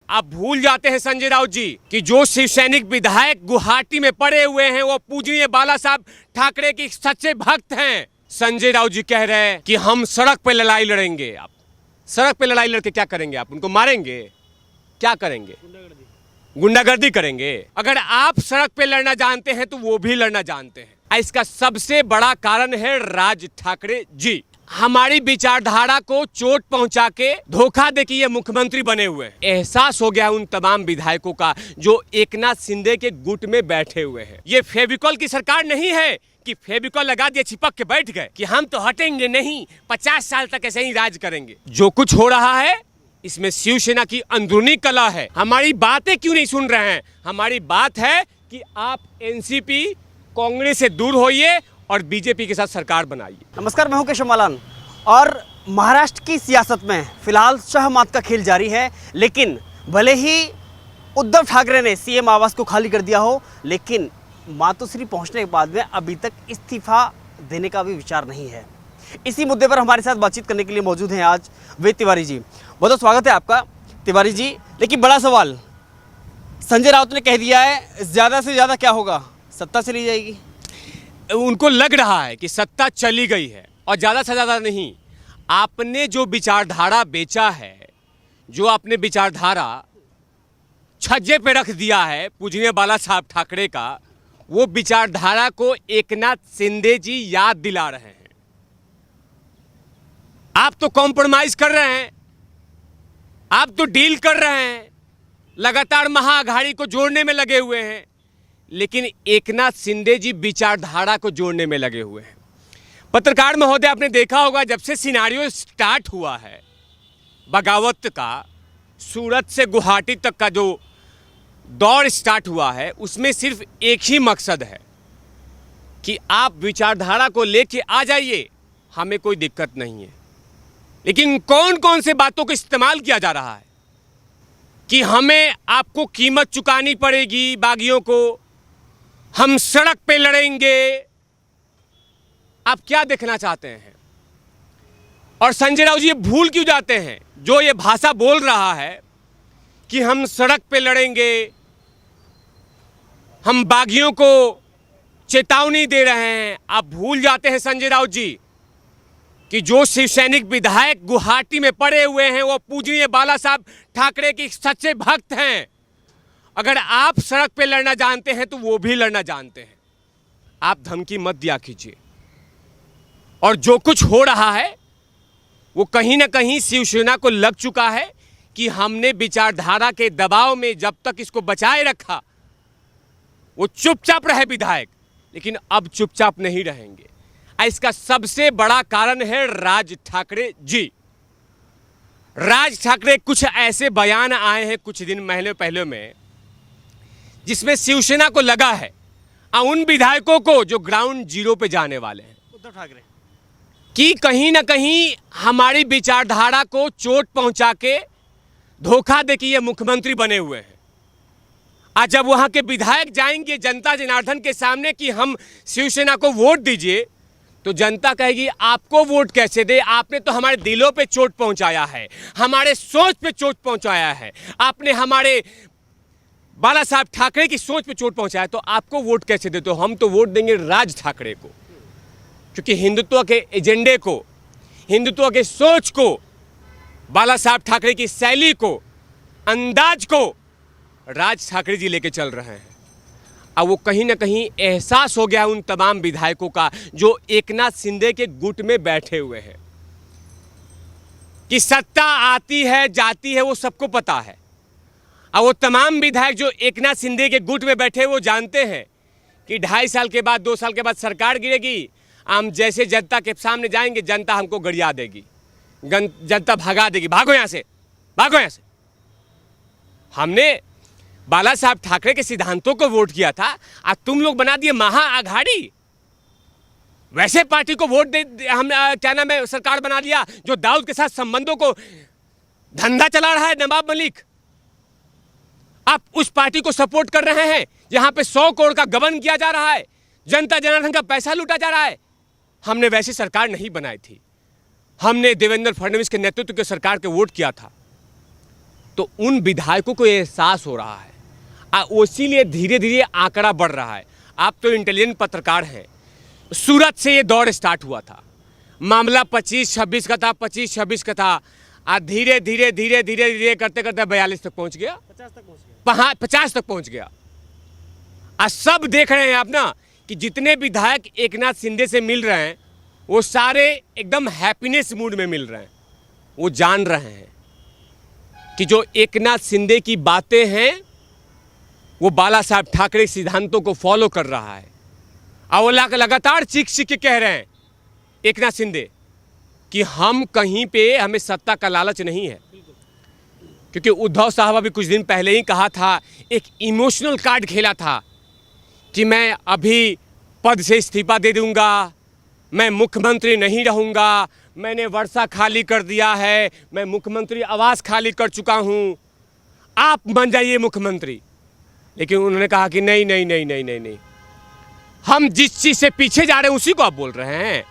आप भूल जाते हैं संजय राउत जी कि जो शिवसैनिक विधायक गुवाहाटी में पड़े हुए हैं वो पूजनीय बाला साहब ठाकरे के सच्चे भक्त हैं। संजय राउत जी कह रहे हैं कि हम सड़क पे लड़ाई लड़ेंगे। आप सड़क पे लड़ाई लड़के क्या करेंगे? आप उनको मारेंगे? क्या करेंगे? गुंडागर्दी करेंगे। अगर आप सड़क पे लड़ना जानते हैं तो वो भी लड़ना जानते हैं। इसका सबसे बड़ा कारण है राज ठाकरे जी। हमारी विचारधारा को चोट पहुंचा के धोखा दे के ये मुख्यमंत्री बने हुए हैं। एहसास हो गया उन तमाम विधायकों का जो एकनाथ शिंदे के गुट में बैठे हुए हैं। ये फेविकॉल की सरकार नहीं है कि फेविकॉल लगा दिए चिपक के बैठ गए कि हम तो हटेंगे नहीं, 50 साल तक ऐसे ही राज करेंगे। जो कुछ हो रहा है इसमें शिवसेना की अंदरूनी कला है। हमारी बातें क्यों नहीं सुन रहे हैं? हमारी बात है कि आप एनसीपी कांग्रेस से दूर होइए और बीजेपी के साथ सरकार बनाइए। नमस्कार, मैं हूं केशव मालान और महाराष्ट्र की सियासत में फिलहाल शहमात का खेल जारी है। लेकिन भले ही उद्धव ठाकरे ने सीएम आवास को खाली कर दिया हो, लेकिन मातोश्री पहुंचने के बाद में अभी तक इस्तीफा देने का भी विचार नहीं है। इसी मुद्दे पर हमारे साथ बातचीत करने के लिए मौजूद हैं आज वेद तिवारी जी। बहुत स्वागत है आपका तिवारी जी। लेकिन बड़ा सवाल, संजय राउत ने कह दिया है ज़्यादा से ज़्यादा क्या होगा, सत्ता चली जाएगी। उनको लग रहा है कि सत्ता चली गई है और ज़्यादा से ज़्यादा नहीं। आपने जो विचारधारा बेचा है, जो आपने विचारधारा छज्जे पे रख दिया है पूजनीय बाला साहब ठाकरे का, वो विचारधारा को एकनाथ शिंदे जी याद दिला रहे हैं। आप तो कॉम्प्रोमाइज कर रहे हैं, आप तो डील कर रहे हैं, लगातार महाअघाड़ी को जोड़ने में लगे हुए हैं, लेकिन एकनाथ शिंदे जी विचारधारा को जोड़ने में लगे हुए हैं। पत्रकार महोदय, आपने देखा होगा जब से सिनारियो स्टार्ट हुआ है बगावत का, सूरत से गुवाहाटी तक का जो दौर स्टार्ट हुआ है, उसमें सिर्फ एक ही मकसद है कि आप विचारधारा को लेके आ जाइए, हमें कोई दिक्कत नहीं है। लेकिन कौन कौन से बातों को इस्तेमाल किया जा रहा है कि हमें आपको कीमत चुकानी पड़ेगी, बागियों को हम सड़क पे लड़ेंगे। आप क्या देखना चाहते हैं? और संजय राउत जी ये भूल क्यों जाते हैं? जो ये भाषा बोल रहा है कि हम सड़क पे लड़ेंगे, हम बागियों को चेतावनी दे रहे हैं। आप भूल जाते हैं संजय राउत जी कि जो शिवसैनिक विधायक गुवाहाटी में पड़े हुए हैं वो पूजनीय बाला साहब ठाकरे के सच्चे भक्त हैं। अगर आप सड़क पे लड़ना जानते हैं तो वो भी लड़ना जानते हैं। आप धमकी मत दिया कीजिए। और जो कुछ हो रहा है वो कहीं ना कहीं शिवसेना को लग चुका है कि हमने विचारधारा के दबाव में जब तक इसको बचाए रखा, वो चुपचाप रहे विधायक, लेकिन अब चुपचाप नहीं रहेंगे। इसका सबसे बड़ा कारण है राज ठाकरे जी। राज ठाकरे कुछ ऐसे बयान आए हैं कुछ दिन महीने पहले में, जिसमें शिवसेना को लगा है उन विधायकों को जो ग्राउंड जीरो पे जाने वाले हैं उद्धव ठाकरे कि कहीं ना कहीं हमारी विचारधारा को चोट पहुंचा के धोखा दे के ये मुख्यमंत्री बने हुए हैं। आज जब वहां के विधायक जाएंगे जनता जनार्दन के सामने कि हम शिवसेना को वोट दीजिए, तो जनता कहेगी आपको वोट कैसे दे, आपने तो हमारे दिलों पे चोट पहुंचाया है, हमारे सोच पे चोट पहुंचाया है, आपने हमारे बाला साहब ठाकरे की सोच पे चोट पहुंचाया, तो आपको वोट कैसे दे? तो हम तो वोट देंगे राज ठाकरे को, क्योंकि हिंदुत्व के एजेंडे को, हिंदुत्व के सोच को, बाला साहब ठाकरे की शैली को, अंदाज को राज ठाकरे जी लेके चल रहे हैं। अब वो कहीं ना कहीं एहसास हो गया उन तमाम विधायकों का जो एकनाथ शिंदे के गुट में बैठे हुए हैं कि सत्ता आती है जाती है, वो सबको पता है। अब वो तमाम विधायक जो एकनाथ शिंदे के गुट में बैठे, वो जानते हैं कि 2.5 साल के बाद, 2 साल के बाद सरकार गिरेगी, हम जैसे जनता के सामने जाएंगे जनता हमको गरिया देगी, जनता भगा देगी, भागो यहाँ से, भागो यहाँ से। हमने बाला साहब ठाकरे के सिद्धांतों को वोट किया था, आज तुम लोग बना दिए महाअघाड़ी। वैसे पार्टी को वोट दे हम क्या नाम है सरकार बना लिया जो दाऊद के साथ संबंधों को धंधा चला रहा है नवाब मलिक। आप उस पार्टी को सपोर्ट कर रहे हैं जहां पे 100 करोड़ का गबन किया जा रहा है, जनता जनार्दन का पैसा लूटा जा रहा है। हमने वैसी सरकार नहीं बनाई थी, हमने देवेंद्र फडणवीस के नेतृत्व की सरकार के वोट किया था। तो उन विधायकों को एहसास हो रहा है, इसीलिए धीरे धीरे आंकड़ा बढ़ रहा है। आप तो इंटेलिजेंट पत्रकार हैं। सूरत से ये दौड़ स्टार्ट हुआ था, मामला 25-26 का था, 25-26 का था, धीरे धीरे धीरे धीरे धीरे करते करते 42 तक पहुंच गया, 50 तक पहुंच गया। आज सब देख रहे हैं आप ना कि जितने विधायक एकनाथ शिंदे से मिल रहे हैं वो सारे एकदम हैप्पीनेस मूड में मिल रहे हैं। वो जान रहे हैं कि जो एकनाथ शिंदे की बातें हैं वो बाला साहब ठाकरे सिद्धांतों को फॉलो कर रहा है। और वो लगातार चीख चीख के कह रहे हैं एकनाथ शिंदे कि हम कहीं पे, हमें सत्ता का लालच नहीं है। क्योंकि उद्धव साहब अभी कुछ दिन पहले ही कहा था, एक इमोशनल कार्ड खेला था कि मैं अभी पद से इस्तीफा दे दूंगा, मैं मुख्यमंत्री नहीं रहूंगा, मैंने वर्षा खाली कर दिया है, मैं मुख्यमंत्री आवास खाली कर चुका हूं, आप बन जाइए मुख्यमंत्री। लेकिन उन्होंने कहा कि नहीं नहीं नहीं नहीं नहीं नहीं, हम जिस चीज़ से पीछे जा रहे हैं उसी को आप बोल रहे हैं।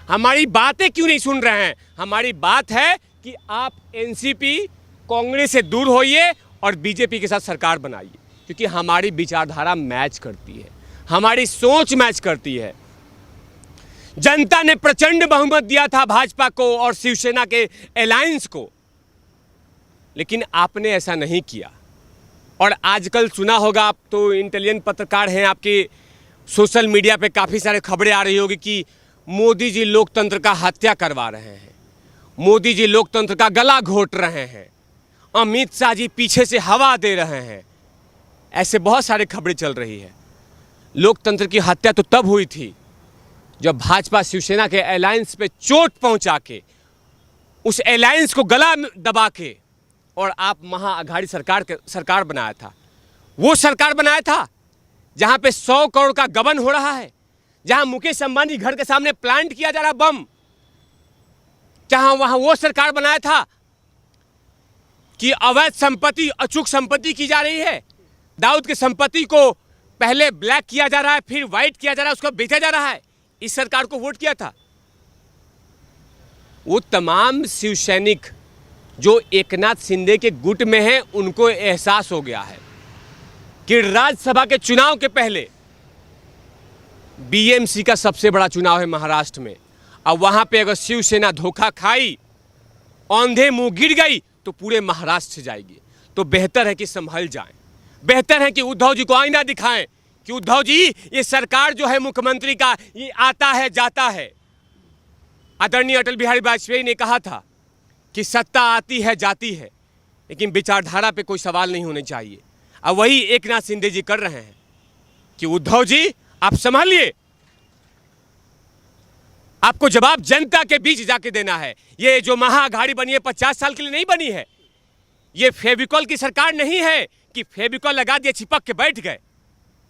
हमारी बातें क्यों नहीं सुन रहे हैं? हमारी बात है कि आप एनसीपी कांग्रेस से दूर होइए और बीजेपी के साथ सरकार बनाइए, क्योंकि हमारी विचारधारा मैच करती है, हमारी सोच मैच करती है। जनता ने प्रचंड बहुमत दिया था भाजपा को और शिवसेना के अलायंस को, लेकिन आपने ऐसा नहीं किया। और आजकल सुना होगा, आप तो इंटेलिजेंट पत्रकार हैं, आपके सोशल मीडिया पे काफ़ी सारे खबरें आ रही होगी कि मोदी जी लोकतंत्र का हत्या करवा रहे हैं, मोदी जी लोकतंत्र का गला घोट रहे हैं, अमित शाह जी पीछे से हवा दे रहे हैं। ऐसे बहुत सारे खबरें चल रही है। लोकतंत्र की हत्या तो तब हुई थी जब भाजपा शिवसेना के अलायंस पे चोट पहुंचा के, उस अलायंस को गला दबा के और आप महाअघाड़ी सरकार बनाया था। वो सरकार बनाया था जहां पे 100 करोड़ का गबन हो रहा है, जहां मुकेश अंबानी घर के सामने प्लांट किया जा रहा बम, जहां वहां वो सरकार बनाया था कि अवैध संपत्ति, अचूक संपत्ति की जा रही है। दाऊद की संपत्ति को पहले ब्लैक किया जा रहा है, फिर व्हाइट किया जा रहा है, उसको बेचा जा रहा है। इस सरकार को वोट किया था। वो तमाम शिव सैनिक जो एकनाथ शिंदे के गुट में हैं, उनको एहसास हो गया है कि राज्यसभा के चुनाव के पहले बीएमसी का सबसे बड़ा चुनाव है महाराष्ट्र में, और वहां पे अगर शिवसेना धोखा खाई, औंधे मुंह गिर गई, तो पूरे महाराष्ट्र से जाएगी। तो बेहतर है कि संभल जाएं, बेहतर है कि उद्धव जी को आईना दिखाएं कि उद्धव जी, ये सरकार जो है मुख्यमंत्री का, ये आता है जाता है। आदरणीय अटल बिहारी वाजपेयी ने कहा था कि सत्ता आती है जाती है, लेकिन विचारधारा पे कोई सवाल नहीं होने चाहिए। अब वही एकनाथ शिंदे जी कर रहे हैं कि उद्धव जी आप संभालिए, आपको जवाब जनता के बीच जाके देना है। ये जो महाअघाड़ी बनी है 50 साल के लिए नहीं बनी है। ये फेविकॉल की सरकार नहीं है कि फेविकॉल लगा दिए, चिपक के बैठ गए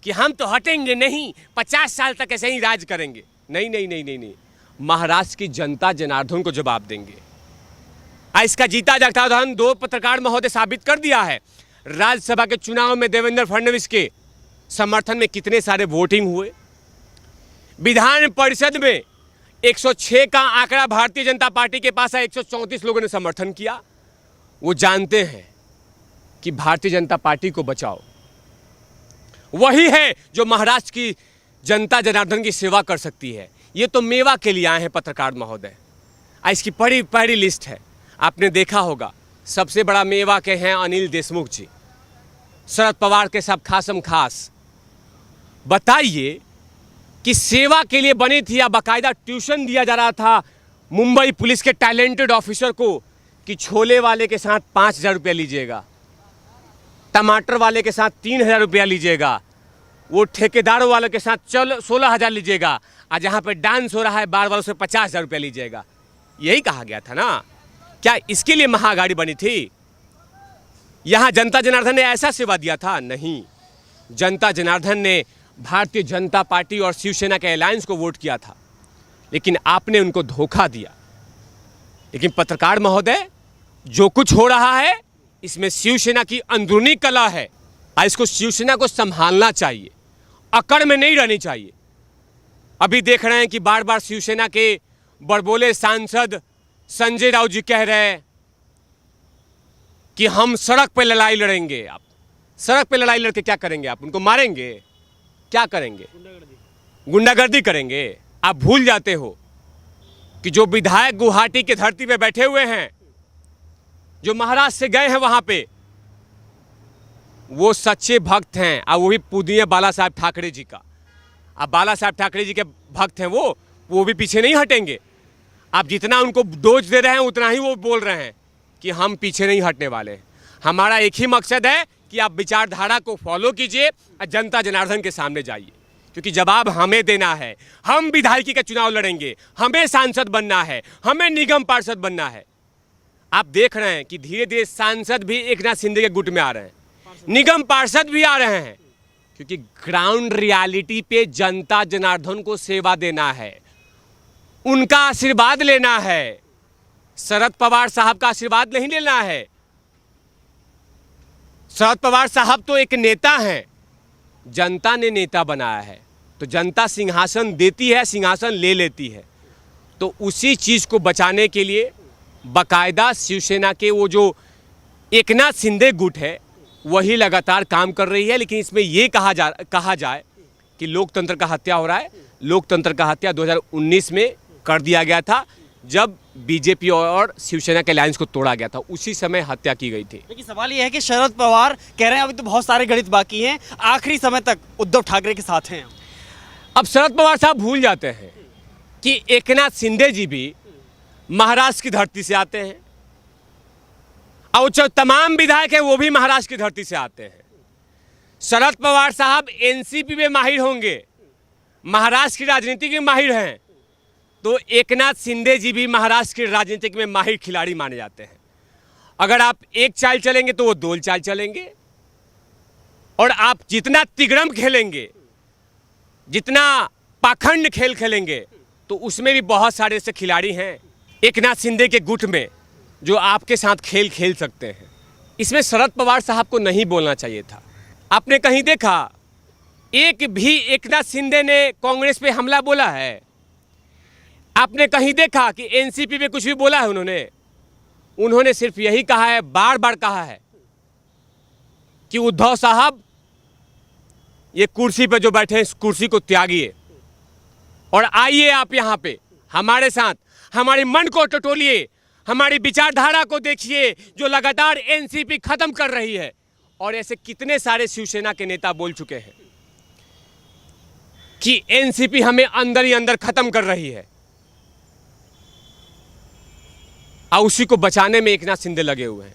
कि हम तो हटेंगे नहीं, 50 साल तक ऐसे ही राज करेंगे। नहीं नहीं नहीं नहीं नहीं, महाराष्ट्र की जनता जनार्दन को जवाब देंगे। इसका जीता जागता उदाहरण 2 पत्रकार महोदय साबित कर दिया है। राज्यसभा के चुनाव में देवेंद्र फडणवीस के समर्थन में कितने सारे वोटिंग हुए। विधान परिषद में 106 का आंकड़ा भारतीय जनता पार्टी के पास है, 134 लोगों ने समर्थन किया। वो जानते हैं कि भारतीय जनता पार्टी को बचाओ, वही है जो महाराष्ट्र की जनता जनार्दन की सेवा कर सकती है। ये तो मेवा के लिए आए हैं पत्रकार महोदय। इसकी पहली लिस्ट है, आपने देखा होगा। सबसे बड़ा मेवा के हैं अनिल देशमुख जी, शरद पवार के सब खासम खास। बताइए कि सेवा के लिए बनी थी या बाकायदा ट्यूशन दिया जा रहा था मुंबई पुलिस के टैलेंटेड ऑफिसर को कि छोले वाले के साथ 5,000 रुपया लीजिएगा, टमाटर वाले के साथ 3,000 रुपया लीजिएगा, वो ठेकेदारों वाले के साथ 16,000 लीजिएगा, और जहाँ पे डांस हो रहा है बार बार उसे 50,000 रुपया लीजिएगा। यही कहा गया था ना। क्या इसके लिए महाअघाड़ी बनी थी? यहाँ जनता जनार्दन ने ऐसा सेवा दिया था? नहीं, जनता जनार्दन ने भारतीय जनता पार्टी और शिवसेना के अलायंस को वोट किया था, लेकिन आपने उनको धोखा दिया। लेकिन पत्रकार महोदय, जो कुछ हो रहा है इसमें शिवसेना की अंदरूनी कला है, और इसको शिवसेना को संभालना चाहिए, अकड़ में नहीं रहनी चाहिए। अभी देख रहे हैं कि बार बार शिवसेना के बड़बोले सांसद संजय राउत जी कह रहे हैं कि हम सड़क पे लड़ाई लड़ेंगे। आप सड़क पे लड़ाई लड़के क्या करेंगे? आप उनको मारेंगे? क्या करेंगे? गुंडागर्दी करेंगे। आप भूल जाते हो कि जो विधायक गुवाहाटी की धरती पे बैठे हुए हैं, जो महाराष्ट्र से गए हैं वहां पे, वो सच्चे भक्त हैं, और वो भी पूजनीय बाला साहब ठाकरे जी का। अब बाला साहब ठाकरे जी के भक्त हैं वो भी पीछे नहीं हटेंगे। आप जितना उनको डोज दे रहे हैं उतना ही वो बोल रहे हैं कि हम पीछे नहीं हटने वाले। हमारा एक ही मकसद है कि आप विचारधारा को फॉलो कीजिए और जनता जनार्दन के सामने जाइए, क्योंकि जवाब हमें देना है। हम विधायकी का चुनाव लड़ेंगे, हमें सांसद बनना है, हमें निगम पार्षद बनना है। आप देख रहे हैं कि धीरे धीरे सांसद भी एकनाथ शिंदे के गुट में आ रहे हैं, निगम पार्षद भी आ रहे हैं, क्योंकि ग्राउंड रियलिटी पे जनता जनार्दन को सेवा देना है, उनका आशीर्वाद लेना है। शरद पवार साहब का आशीर्वाद नहीं लेना है। शरद पवार साहब तो एक नेता हैं, जनता ने नेता बनाया है, तो जनता सिंहासन देती है, सिंहासन ले लेती है। तो उसी चीज को बचाने के लिए बाकायदा शिवसेना के वो जो एकनाथ शिंदे गुट है वही लगातार काम कर रही है। लेकिन इसमें ये कहा जाए कि लोकतंत्र का हत्या हो रहा है। लोकतंत्र का हत्या 2019 में कर दिया गया था, जब बीजेपी और शिवसेना के अलायंस को तोड़ा गया था, उसी समय हत्या की गई थी। लेकिन सवाल यह है कि शरद पवार कह रहे हैं अभी तो बहुत सारे गणित बाकी हैं, आखिरी समय तक उद्धव ठाकरे के साथ हैं। अब शरद पवार साहब भूल जाते हैं कि एकनाथ शिंदे जी भी महाराष्ट्र की धरती से आते हैं, और जो तमाम विधायक हैं वो भी महाराष्ट्र की धरती से आते हैं। शरद पवार साहब एनसीपी में माहिर होंगे, महाराष्ट्र की राजनीति में माहिर हैं, तो एकनाथ शिंदे जी भी महाराष्ट्र की राजनीति में माहिर खिलाड़ी माने जाते हैं। अगर आप एक चाल चलेंगे तो वो दो चाल चलेंगे, और आप जितना तिगड़म खेलेंगे, जितना पाखंड खेल खेलेंगे, तो उसमें भी बहुत सारे ऐसे खिलाड़ी हैं एकनाथ शिंदे के गुट में जो आपके साथ खेल खेल सकते हैं। इसमें शरद पवार साहब को नहीं बोलना चाहिए था। आपने कहीं देखा एक भी एकनाथ शिंदे ने कांग्रेस पे हमला बोला है? आपने कहीं देखा कि एनसीपी पे कुछ भी बोला है? उन्होंने सिर्फ यही कहा है, बार बार कहा है कि उद्धव साहब ये कुर्सी पे जो बैठे हैं इस कुर्सी को त्यागिए और आइए आप यहाँ पे हमारे साथ, हमारे मन को टटोलिए, हमारी विचारधारा को देखिए जो लगातार एनसीपी खत्म कर रही है। और ऐसे कितने सारे शिवसेना के नेता बोल चुके हैं कि एनसीपी हमें अंदर ही अंदर खत्म कर रही है, और उसी को बचाने में एकनाथ शिंदे लगे हुए हैं।